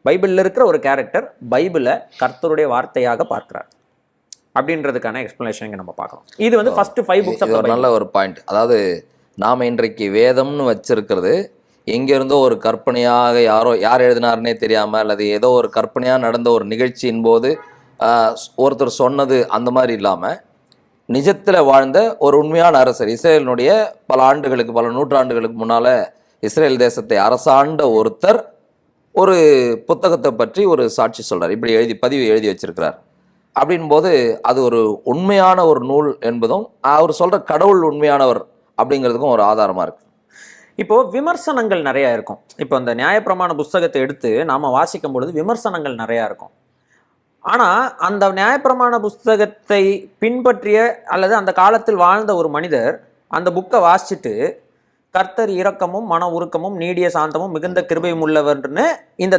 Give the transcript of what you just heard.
பைபிளில் இருக்கிற ஒரு கேரக்டர் பைபிளை கர்த்தருடைய வார்த்தையாக பார்க்கிறார் அப்படின்றதுக்கான எக்ஸ்பிளனேஷன் இங்கே நம்ம பார்க்கலாம். இது வந்து ஃபர்ஸ்ட் 5 books. இது ஒரு நல்ல ஒரு பாயிண்ட். அதாவது நாம் இன்றைக்கு வேதம்னு வச்சிருக்கிறது எங்கேருந்தோ ஒரு கற்பனையாக யார் எழுதினாருன்னே தெரியாமல் அல்லது ஏதோ ஒரு கற்பனையாக நடந்த ஒரு நிகழ்ச்சியின் போது ஒருத்தர் சொன்னது அந்த மாதிரி இல்லாமல் நிஜத்தில் வாழ்ந்த ஒரு உண்மையான அரசர், இஸ்ரேலினுடைய பல நூற்றாண்டுகளுக்கு முன்னால் இஸ்ரேல் தேசத்தை அரசாண்ட ஒருத்தர் ஒரு புத்தகத்தை பற்றி ஒரு சாட்சி சொல்கிறார். இப்படி பதிவு எழுதி வச்சிருக்கிறார். அப்படின்போது அது ஒரு உண்மையான ஒரு நூல் என்பதும் அவர் சொல்கிற கடவுள் உண்மையானவர் அப்படிங்கிறதுக்கும் ஒரு ஆதாரமாக இருக்குது. இப்போது விமர்சனங்கள் நிறையா இருக்கும். இப்போ அந்த நியாயப்பிரமாண புஸ்தகத்தை எடுத்து நாம் வாசிக்கும் பொழுது விமர்சனங்கள் நிறையா இருக்கும். ஆனால் அந்த நியாயப்பிரமாண புஸ்தகத்தை பின்பற்றிய அல்லது அந்த காலத்தில் வாழ்ந்த ஒரு மனிதர் அந்த புக்கை வாசிச்சுட்டு கர்த்தர் இரக்கமும் மன உருக்கமும் நீடிய சாந்தமும் மிகுந்த கிருபையும் உள்ளவர்னு இந்த